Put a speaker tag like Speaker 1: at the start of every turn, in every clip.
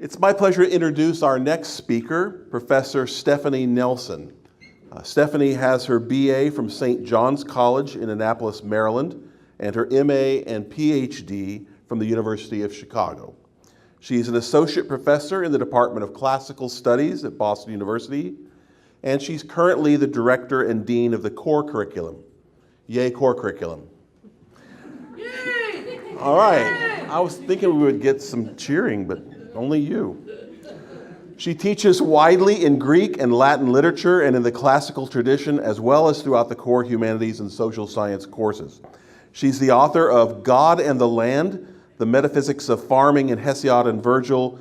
Speaker 1: It's my pleasure to introduce our next speaker, Professor Stephanie Nelson. Stephanie has her BA from St. John's College in Annapolis, Maryland, and her MA and PhD from the University of Chicago. She's an associate professor in the Department of Classical Studies at Boston University, and she's currently the director and dean of the core curriculum. Yay, core curriculum.
Speaker 2: Yay!
Speaker 1: All right, I was thinking we would get some cheering, but only you. She teaches widely in Greek and Latin literature and in the classical tradition, as well as throughout the core humanities and social science courses. She's the author of God and the Land, The Metaphysics of Farming in Hesiod and Virgil,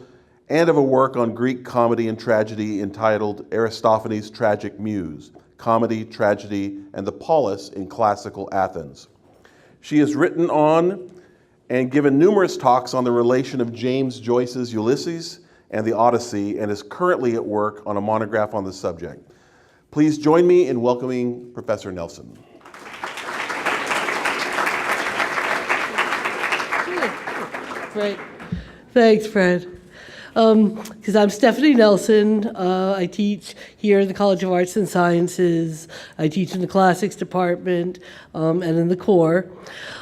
Speaker 1: and of a work on Greek comedy and tragedy entitled Aristophanes' Tragic Muse, Comedy, Tragedy, and the Polis in Classical Athens. She has written on and given numerous talks on the relation of James Joyce's Ulysses and the Odyssey, and is currently at work on a monograph on the subject. Please join me in welcoming Professor Nelson.
Speaker 2: Great. Thanks, Fred. Because I'm Stephanie Nelson. I teach here in the College of Arts and Sciences. I teach in the Classics Department and in the core.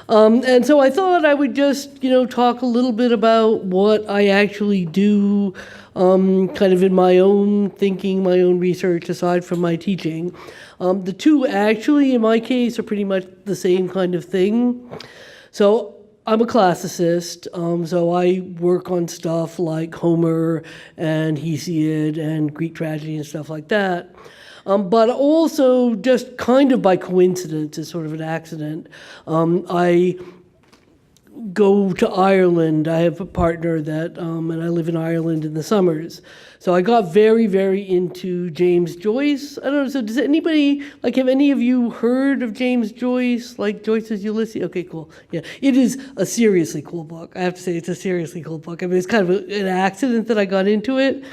Speaker 2: And so I thought I would just, talk a little bit about what I actually do kind of in my own thinking, my own research, aside from my teaching. The two actually, in my case, are pretty much the same kind of thing. So I'm a classicist, so I work on stuff like Homer and Hesiod and Greek tragedy and stuff like that. But also, just kind of by coincidence, it's sort of an accident, I go to Ireland. I have a partner that, and I live in Ireland in the summers. So I got very, very into James Joyce. I don't know, so does anybody, have any of you heard of James Joyce, like Joyce's Ulysses? Okay, cool. Yeah, it is a seriously cool book. I have to say it's a seriously cool book. I mean, it's kind of an accident that I got into it.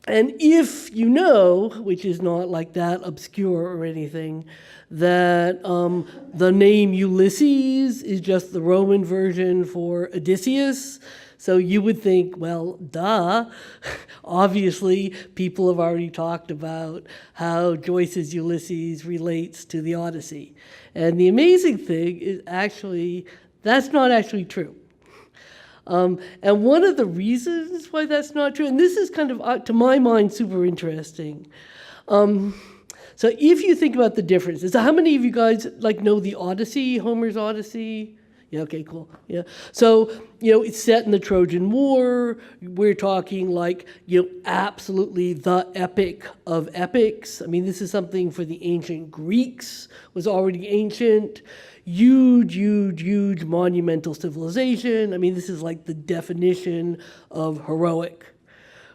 Speaker 2: And if you know, which is not like that obscure or anything, that the name Ulysses is just the Roman version for Odysseus. So you would think, well, duh. Obviously, people have already talked about how Joyce's Ulysses relates to the Odyssey. And the amazing thing is actually, that's not actually true. And one of the reasons why that's not true, and this is kind of, to my mind, super interesting. So if you think about the differences, so how many of you guys know the Odyssey, Homer's Odyssey? Yeah, okay, cool. Yeah. So, it's set in the Trojan War. We're talking absolutely the epic of epics. I mean, this is something for the ancient Greeks, was already ancient. Huge, huge, huge monumental civilization. I mean, this is like the definition of heroic.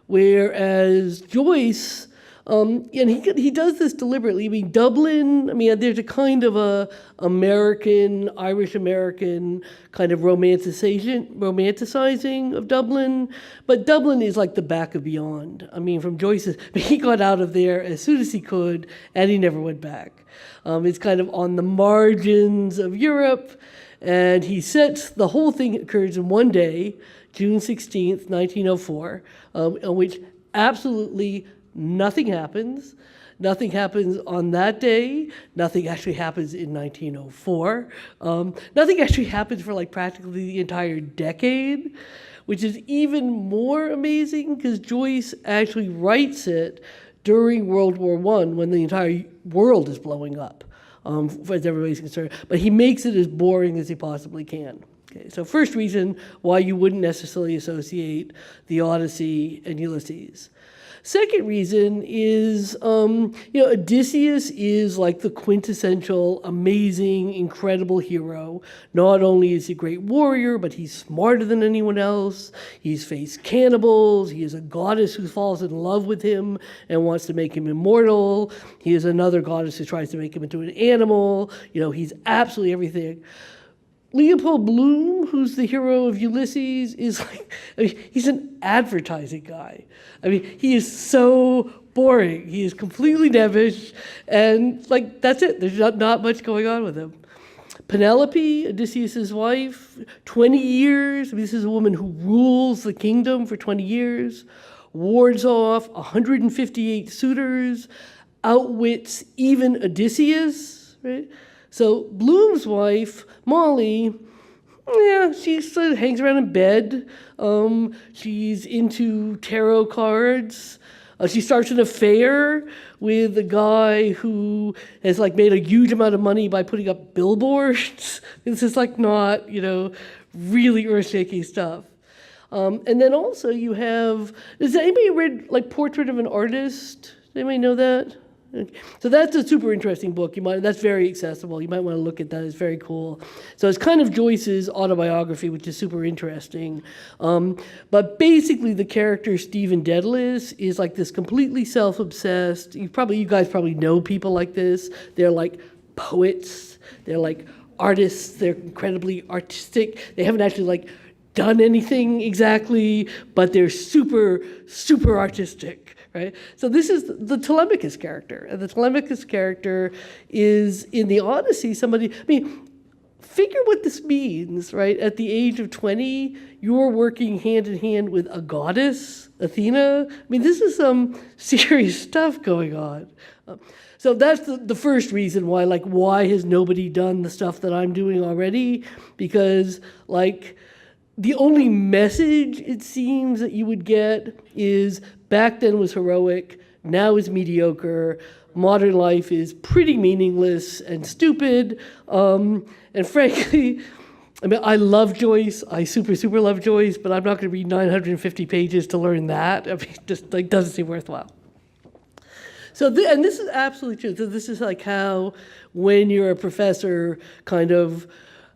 Speaker 2: Whereas Joyce, and he does this deliberately. I mean, Dublin, there's a kind of a Irish-American kind of romanticizing of Dublin, but Dublin is like the back of beyond. I mean, from Joyce's, he got out of there as soon as he could, and he never went back. It's kind of on the margins of Europe, and he sets, the whole thing occurs in one day, June 16th, 1904, on which absolutely nothing happens. Nothing happens on that day. Nothing actually happens in 1904. Nothing actually happens for practically the entire decade, which is even more amazing because Joyce actually writes it during World War I when the entire world is blowing up, as everybody's concerned. But he makes it as boring as he possibly can. Okay, so first reason why you wouldn't necessarily associate the Odyssey and Ulysses. Second reason is, Odysseus is like the quintessential, amazing, incredible hero. Not only is he a great warrior, but he's smarter than anyone else. He's faced cannibals. He is a goddess who falls in love with him and wants to make him immortal. He is another goddess who tries to make him into an animal. He's absolutely everything. Leopold Bloom, who's the hero of Ulysses, is he's an advertising guy. He is so boring. He is completely nebbish, and that's it. There's not much going on with him. Penelope, Odysseus' wife, 20 years. I mean, this is a woman who rules the kingdom for 20 years, wards off 158 suitors, outwits even Odysseus, right? So Bloom's wife, Molly, yeah, she sort of hangs around in bed. She's into tarot cards. She starts an affair with a guy who has like made a huge amount of money by putting up billboards. This is like not, really earth-shaking stuff. And then also you have, has anybody read like Portrait of an Artist? Does anybody know that? Okay. So that's a super interesting book. That's very accessible. You might want to look at that. It's very cool. So it's kind of Joyce's autobiography, which is super interesting. But basically, the character Stephen Dedalus is like this completely self-obsessed. You guys probably know people like this. They're like poets. They're like artists. They're incredibly artistic. They haven't actually like done anything exactly, but they're super, super artistic. Right? So this is the Telemachus character. And the Telemachus character is, in the Odyssey, figure what this means, right? At the age of 20, you're working hand in hand with a goddess, Athena. This is some serious stuff going on. So that's the first reason why has nobody done the stuff that I'm doing already? Because, the only message, it seems, that you would get is back then was heroic, now is mediocre, modern life is pretty meaningless and stupid. And frankly, I love Joyce. I super, super love Joyce, but I'm not going to read 950 pages to learn that. It just doesn't seem worthwhile. So, and this is absolutely true. So this is how, when you're a professor,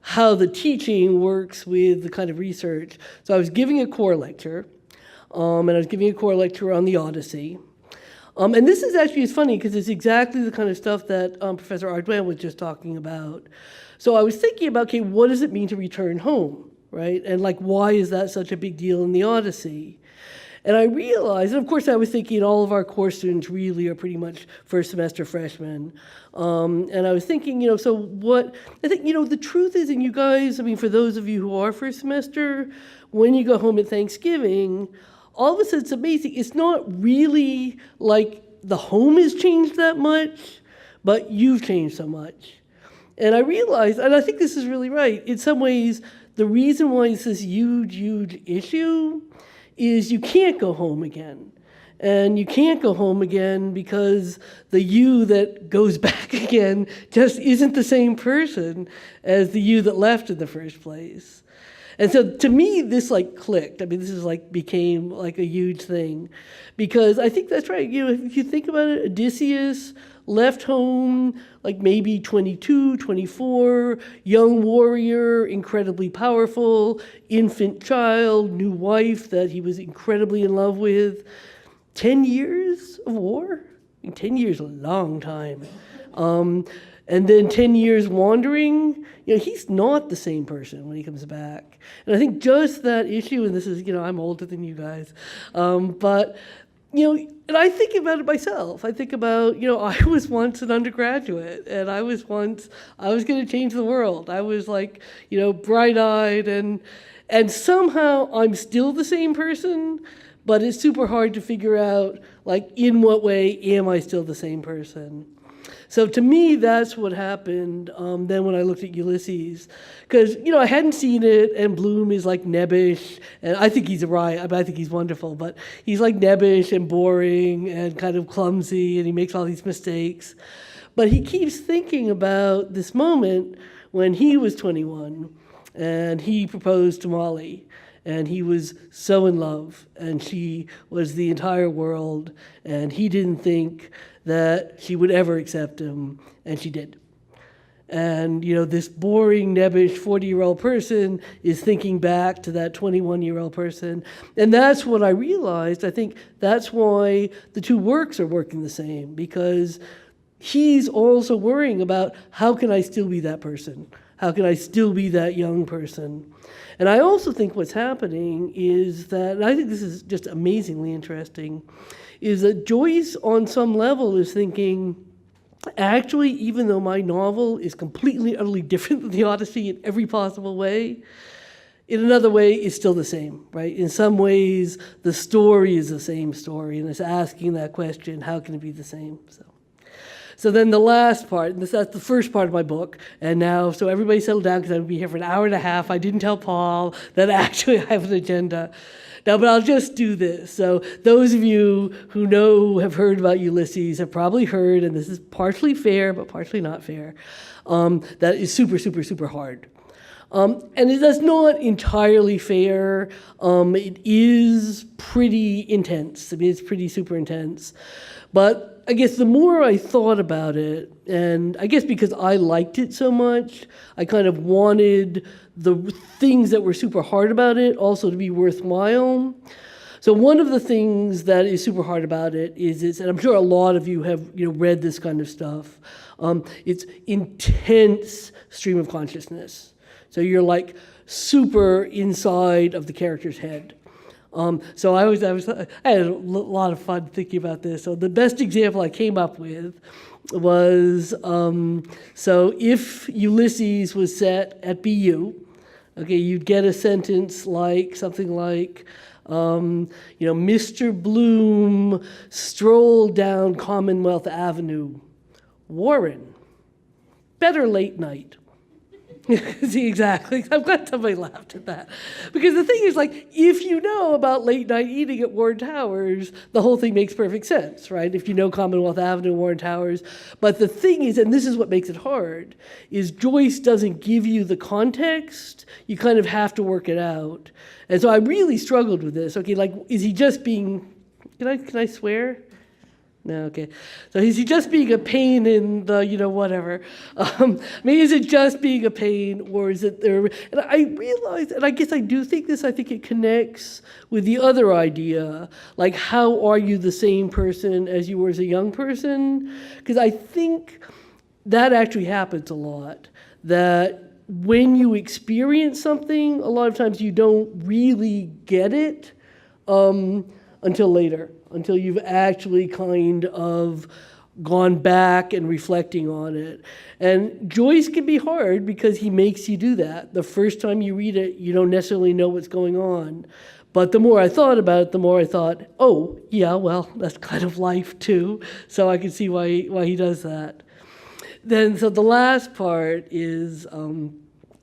Speaker 2: how the teaching works with the kind of research. So I was giving a core lecture, and I was giving a core lecture on the Odyssey. And this is actually, it's funny because it's exactly the kind of stuff that Professor Ardouin was just talking about. So I was thinking about, okay, what does it mean to return home, right? And why is that such a big deal in the Odyssey? And I realized, and of course I was thinking all of our core students really are pretty much first semester freshmen. And I was thinking, so what, I think, the truth is, and you guys, for those of you who are first semester, when you go home at Thanksgiving, all of a sudden it's amazing. It's not really like the home has changed that much, but you've changed so much. And I realized, and I think this is really right, in some ways, the reason why it's this huge, huge issue is you can't go home again. And you can't go home again because the you that goes back again just isn't the same person as the you that left in the first place. And so to me, this clicked. This is became a huge thing. Because I think that's right. If you think about it, Odysseus left home maybe 22, 24, young warrior, incredibly powerful, infant child, new wife that he was incredibly in love with. 10 years of war? 10 years is a long time. And then 10 years wandering, he's not the same person when he comes back. And I think just that issue, and this is, I'm older than you guys, but, and I think about it myself. I think about, I was once an undergraduate, and I was going to change the world. I was bright-eyed, and somehow I'm still the same person, but it's super hard to figure out, in what way am I still the same person? So to me, that's what happened then when I looked at Ulysses. Because, I hadn't seen it, and Bloom is nebbish, and I think he's a riot. I think he's wonderful, but he's nebbish and boring and kind of clumsy, and he makes all these mistakes. But he keeps thinking about this moment when he was 21, and he proposed to Molly. And he was so in love, and she was the entire world, and he didn't think that she would ever accept him, and she did. And, this boring, nebbish 40-year-old person is thinking back to that 21-year-old person. And that's what I realized. I think that's why the two works are working the same, because he's also worrying about how can I still be that person? How can I still be that young person? And I also think what's happening is that, and I think this is just amazingly interesting, is that Joyce on some level is thinking, Actually, even though my novel is completely, utterly different than the Odyssey in every possible way, in another way, it's still the same, right? In some ways, the story is the same story, and it's asking that question, how can it be the same? So then the last part, and that's the first part of my book, and now, so everybody settle down because I'm going to be here for an hour and a half. I didn't tell Paul that actually I have an agenda. Now, but I'll just do this. So those of you who have heard about Ulysses have probably heard, and this is partially fair, but partially not fair, that is super, super, super hard. And that's not entirely fair. It is pretty intense. I mean, it's pretty super intense. But I guess the more I thought about it, and I guess because I liked it so much, I kind of wanted the things that were super hard about it also to be worthwhile. So one of the things that is super hard about it is, and I'm sure a lot of you have read this kind of stuff, it's intense stream of consciousness. So you're like super inside of the character's head. So I had a lot of fun thinking about this. So the best example I came up with was, so if Ulysses was set at BU, okay, you'd get a sentence like, something like, Mr. Bloom strolled down Commonwealth Avenue. Warren, better late night. See, exactly. I'm glad somebody laughed at that. Because the thing is, like, if you know about late night eating at Warren Towers, the whole thing makes perfect sense, right? If you know Commonwealth Avenue, Warren Towers. But the thing is, and this is what makes it hard, is Joyce doesn't give you the context. You kind of have to work it out. And so I really struggled with this. Okay, like, is he just being, can I swear? No, okay. So is he just being a pain in the, whatever? I mean, is it just being a pain, or is it there? And I realized, and I guess I do think this, I think it connects with the other idea, like, how are you the same person as you were as a young person? Because I think that actually happens a lot, that when you experience something, a lot of times you don't really get it until later. Until you've actually kind of gone back and reflecting on it. And Joyce can be hard because he makes you do that. The first time you read it, you don't necessarily know what's going on. But the more I thought about it, the more I thought, oh, yeah, well, that's kind of life too. So I can see why he does that. Then, so the last part is,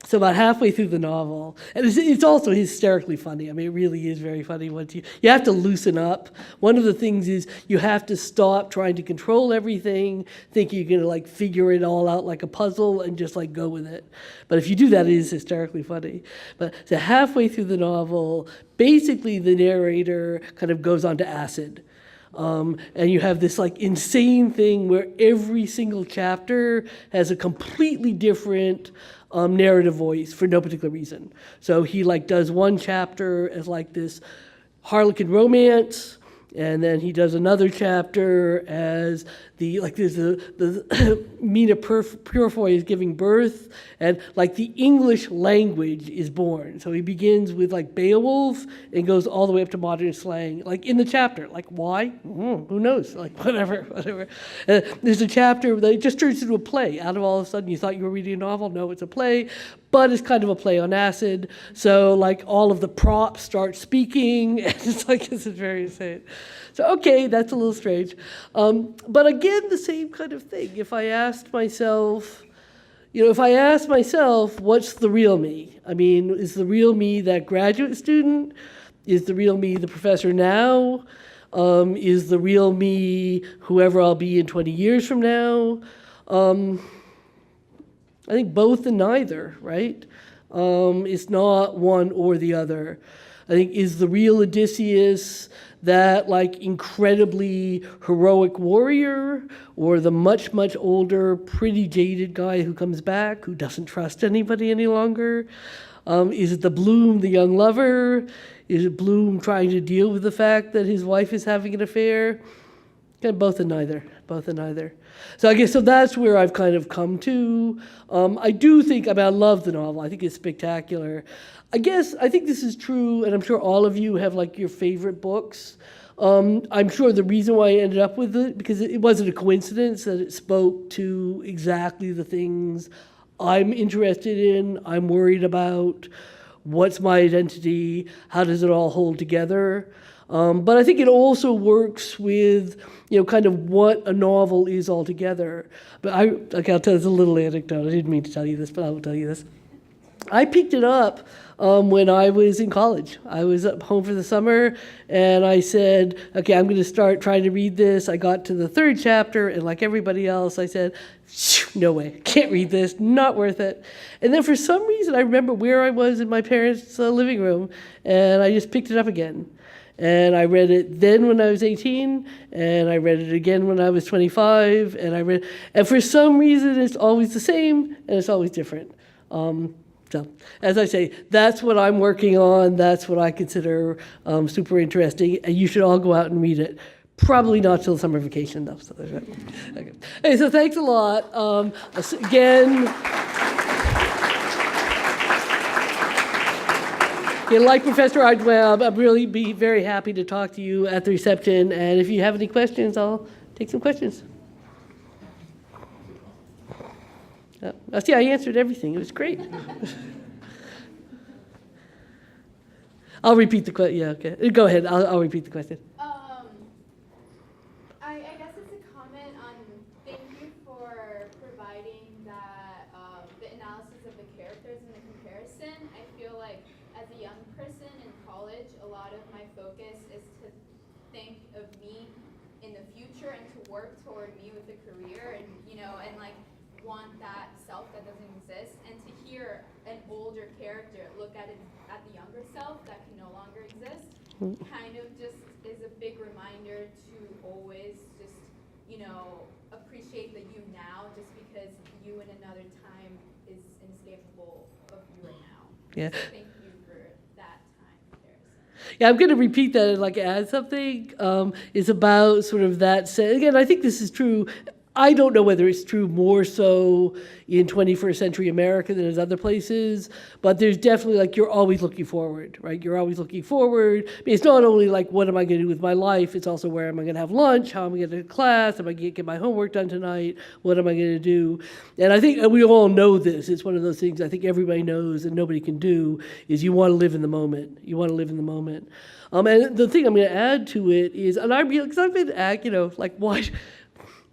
Speaker 2: so about halfway through the novel, and it's also hysterically funny. I mean, it really is very funny once you have to loosen up. One of the things is you have to stop trying to control everything, think you're gonna like figure it all out like a puzzle and just like go with it. But if you do that, it is hysterically funny. But so halfway through the novel, basically the narrator kind of goes onto acid. And you have this like insane thing where every single chapter has a completely different narrative voice for no particular reason. So he like does one chapter as like this Harlequin romance, and then he does another chapter as the Mina Purefoy is giving birth, and like the English language is born. So he begins with like Beowulf and goes all the way up to modern slang, like in the chapter. Like why? Who knows? Like whatever. There's a chapter that just turns into a play. Out of all of a sudden you thought you were reading a novel. No, it's a play, but it's kind of a play on acid. So like all of the props start speaking, and it's like this is very insane. So okay, that's a little strange. But again, the same kind of thing. If I asked myself, what's the real me? I mean, is the real me that graduate student? Is the real me the professor now? Is the real me whoever I'll be in 20 years from now? I think both and neither, right? It's not one or the other. I think is the real Odysseus that like incredibly heroic warrior, or the much, much older, pretty jaded guy who comes back, who doesn't trust anybody any longer? Is it the Bloom, the young lover? Is it Bloom trying to deal with the fact that his wife is having an affair? Kind of both and neither. So I guess, so that's where I've kind of come to. I do think, I love the novel. I think it's spectacular. I think this is true, and I'm sure all of you have like your favorite books. I'm sure the reason why I ended up with it, because it wasn't a coincidence that it spoke to exactly the things I'm interested in, I'm worried about, what's my identity, how does it all hold together. But I think it also works with, kind of what a novel is altogether. But I'll tell you a little anecdote. I didn't mean to tell you this, but I will tell you this. I picked it up when I was in college. I was at home for the summer, and I said, okay, I'm going to start trying to read this. I got to the 3rd chapter, and like everybody else, I said, no way, can't read this, not worth it. And then for some reason, I remember where I was in my parents' living room, and I just picked it up again. And I read it then when I was 18, and I read it again when I was 25, and for some reason, it's always the same, and it's always different. So, as I say, that's what I'm working on. That's what I consider super interesting. And you should all go out and read it. Probably not till summer vacation, though. So, okay. Hey, so thanks a lot. Again, like Professor Ardwell, I'll really be very happy to talk to you at the reception. And if you have any questions, I'll take some questions. See, I answered everything. It was great. I'll repeat the question. Yeah, okay. Go ahead. I'll repeat the question.
Speaker 3: I guess it's a comment on thank you for providing that the analysis of the characters and the comparison. I feel like as a young person in college, a lot of my focus is to think of me in the future and to work toward me with a career and like want that self that doesn't exist, and to hear an older character look at the younger self that can no longer exist kind of just is a big reminder to always just appreciate the you now, just because you in another time is inescapable of you right now.
Speaker 2: Yeah.
Speaker 3: So thank you for that time comparison.
Speaker 2: Yeah, I'm going to repeat that and add something. It's about sort of that. Again, I think this is true. I don't know whether it's true more so in 21st century America than in other places, but there's definitely you're always looking forward, right? You're always looking forward. I mean, it's not only what am I going to do with my life, it's also where am I going to have lunch, how am I going to class, am I going to get my homework done tonight, what am I going to do? And I think we all know this. It's one of those things I think everybody knows and nobody can do is you want to live in the moment. You want to live in the moment. And the thing I'm going to add to it is, and because I've been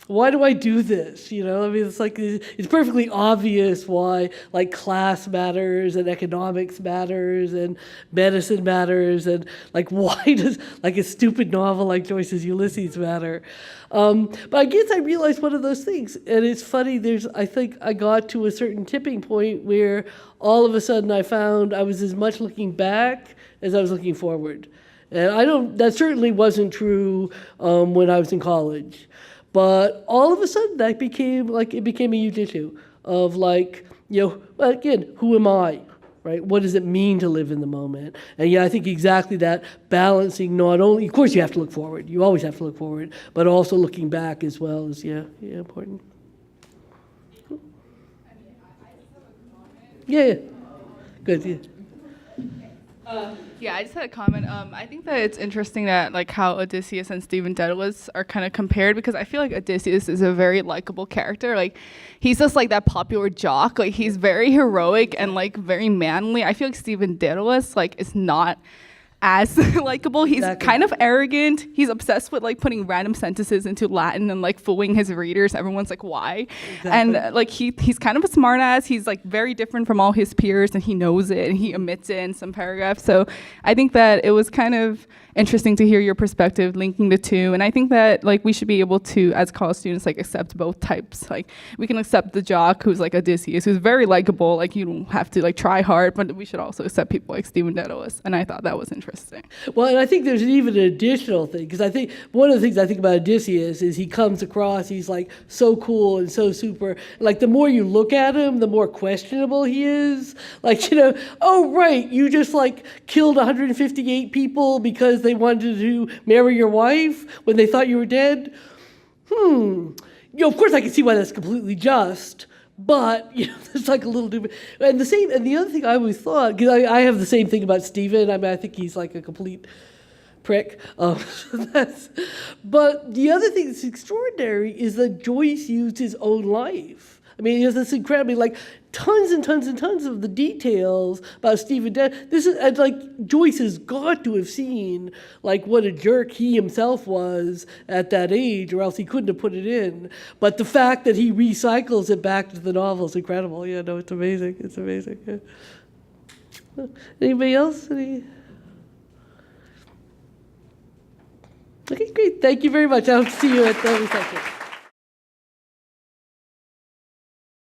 Speaker 2: why do I do this? I mean, it's perfectly obvious why class matters and economics matters and medicine matters and why does a stupid novel like Joyce's Ulysses matter? But I guess I realized one of those things, and it's funny. I think I got to a certain tipping point where all of a sudden I found I was as much looking back as I was looking forward, and that certainly wasn't true when I was in college. But all of a sudden, that became it became a huge issue of again, who am I, right? What does it mean to live in the moment? And yeah, I think exactly that balancing not only, of course, you have to look forward. You always have to look forward, but also looking back as well is important. Yeah. Good. Yeah.
Speaker 4: Yeah, I just had a comment. I think that it's interesting that how Odysseus and Stephen Dedalus are kind of compared, because I feel like Odysseus is a very likable character. He's just that popular jock. He's very heroic and very manly. I feel like Stephen Dedalus is not as likable. He's kind of arrogant. He's obsessed with putting random sentences into Latin and fooling his readers. Everyone's why? Exactly. And he's kind of a smartass. He's very different from all his peers, and he knows it and he omits it in some paragraphs. So I think that it was kind of interesting to hear your perspective linking the two, and I think that we should be able to, as college students, accept both types. We can accept the jock who's Odysseus, who's very likable. You don't have to try hard, but we should also accept people like Stephen Dedalus, and I thought that was interesting.
Speaker 2: Well, and I think there's even an additional thing, because I think one of the things I think about Odysseus is he comes across, he's so cool and so super. The more you look at him, the more questionable he is. Oh right, you just killed 158 people because they wanted to marry your wife when they thought you were dead. Of course I can see why that's completely just, but it's a little different. And the other thing I always thought, because I have the same thing about Stephen. I mean, I think he's a complete prick. But the other thing that's extraordinary is that Joyce used his own life. I mean, it's this incredibly, like, tons and tons and tons of the details about Stephen Dennis. This is, and like, Joyce has got to have seen, like, what a jerk he himself was at that age, or else he couldn't have put it in. But the fact that he recycles it back to the novel is incredible. Yeah, no, it's amazing. It's amazing. Yeah. Anybody else? Okay, great. Thank you very much. I hope to see you at the reception.